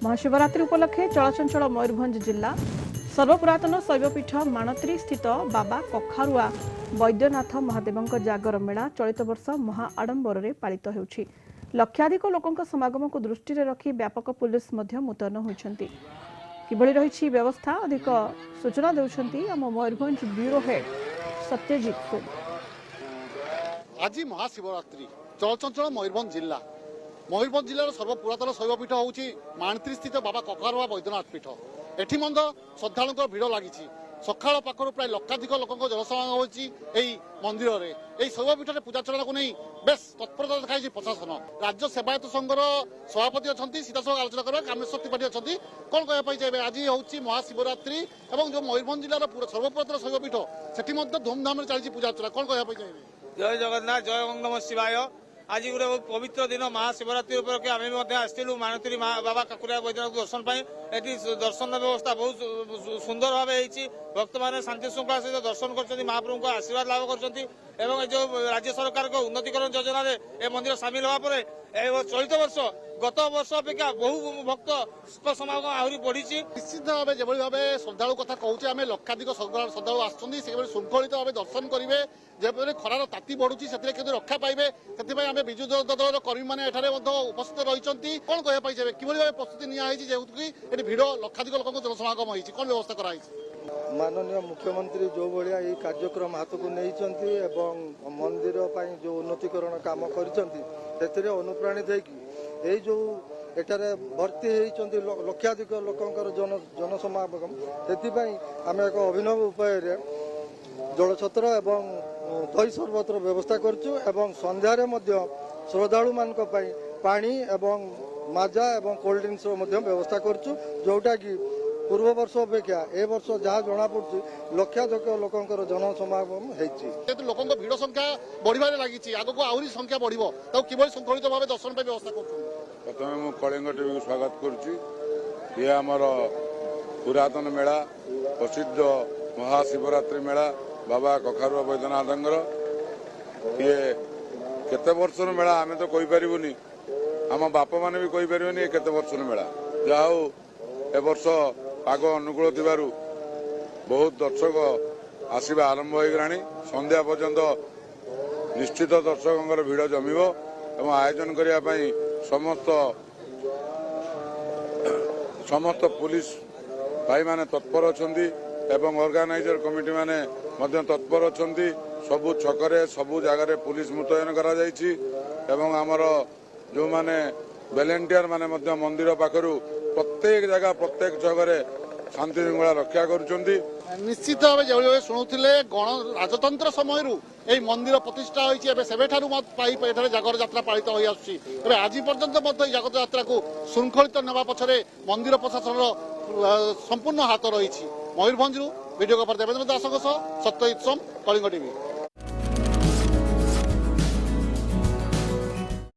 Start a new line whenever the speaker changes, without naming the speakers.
महाशिवरात्रि उपलक्षे चलचंचल मयूरभंज जिला सर्वपुरातन शैवपीठ माणत्री स्थित बाबा कखारुआ वैद्यनाथ महादेव जागर मेला चलित वर्ष महा आडंबर में पालित होउछि। लक्षाधिक लोकों समागम को दृष्टि रखी व्यापक पुलिस मुतयन होइछन्ति। किभଳି रहिछि व्यवस्था अधिक सूचना देउछन्ति आम मयूरभंज ब्यूरो हेड सत्यजित सोम।
आज महाशिवरात्रि चलचंचल मयूरभंज जिलार सर्वपुरातन शैवपीठ हूँ माणत्री स्थित बाबा कखारुआ वैद्यनाथ पीठ। एठी श्रद्धालुंर भिड़ लगी सकाल पाखर प्राय लक्षाधिक लोक जनसमागम होती मंदिर में। यही शैवपीठ में पूजार्चना को नहीं बेस तत्परता देखा प्रशासन। राज्य सेवायत संघर सभापति अच्छा सीधासल आलोचना करें कामेश्वर त्रिपाठी अच्छा कौन कहना चाहिए। आज हूँ महाशिवरात्रि और जो मयूरभंज जिलार सर्वपुरातन शैवपीठ से धूमधाम चलती पूजार्चना कौन कहना चाहिए।
जय जगन्नाथ जय ओं नमः शिवाय। आज गोटे बहुत पवित्र दिन महाशिवरात्रि उपलक्षे आम आसलु माणत्री बाबा कखारुआ वैद्यनाथ दर्शन पाई। एटी दर्शन व्यवस्था बहुत सुंदर भाव भक्त मैंने शांति श्रृंखला सहित दर्शन कर महाप्रभु को आशीर्वाद लाभ कर जो राज्य सरकार को उन्नतिकरण योजना ए मंदिर सामिल होगा चलित वर्ष गत वर्ष अपेक्षा बहु भक्त समागम आहरी बढ़ी।
निश्चित भाव जो भाव श्रद्धा कथा कहूँ आम लक्षाधिक श्रद्धा आसुँच श्रृंखलित भाव दर्शन करेंगे जब खरार ताती बढ़ुची से रक्षा पाइबे से विजु जनता दल कर्मी मैंने उपस्थित रही कौन कहना चाहिए कि भाव प्रस्तुति निजी भिड़ लक्षाधिक लोक जनसमागम होती कौन व्यवस्था कराई।
माननीय मुख्यमंत्री जो भाया ये कार्यक्रम हाथ को नहीं मंदिर जो उन्नतिकरण काम कर अनुप्राणित होगी जो एठारे भर्ती होती लक्षाधिक लोकंर जनसमागम से आम एक अभिनव उपाय जलछत्र एवं दही सरबतर व्यवस्था करचु एवं संध्यारे श्रद्धालु मान पानी एवं माजा एवं कोल्ड ड्रिंक्स व्यवस्था करचु जोटा कि पूर्व वर्ष अपेक्षा ए वर्ष जहाँ जना पड़ी लक्षाधिक लोकंर जनसमागम होती
लोकों भिड़ संख्या बढ़िबार लगी आग को आहरी संख्या बढ़ कि श्रृंखलित भाव दर्शन पर व्यवस्था कर।
प्रथम मु कलिंग टीवी को स्वागत करुच्ची। आमर पुरातन मेला प्रसिद्ध महाशिवरात्रि मेला बाबा कखारुआ वैद्यनाथ ये केते वर्षर मेला आम तो कहीपरूनी आम बाप मैंने भी कहीपरि केते वर्षर मेला जहा ए वर्ष पाग अनुकूल थिबारु बहुत दर्शक आसवा आरंभ हो गलानी। संध्या पर्यंत निश्चित दर्शकों भिड़ जमिब एवं आयोजन करने समस्त पुलिस भाई माने तत्पर अछंती एवं ऑर्गेनाइजर कमिटी माने मध्य तत्पर अछंती। सबु छकरे सबु जगार पुलिस मुतयन करा जायछि एवं आमर जो माने वॉलंटियर माने मध्य मंदिर पाखरु प्रत्येक जगह प्रत्येक छकरे शांति श्रृंखला रक्षा करुछंती।
निश्चित भाव जो शुणुले गण राजतंत्र समय यही मंदिर प्रतिष्ठा होती जागर यात्रा पालित हो आसुची। आज पर्यंत जागर यात्रा को श्रृंखलित नेबा पछरे मंदिर प्रशासन संपूर्ण हाथ रही। मयूरभंज वीडियो कवर देवेंद्र दास सत्यजित सोम कलिंग टीवी।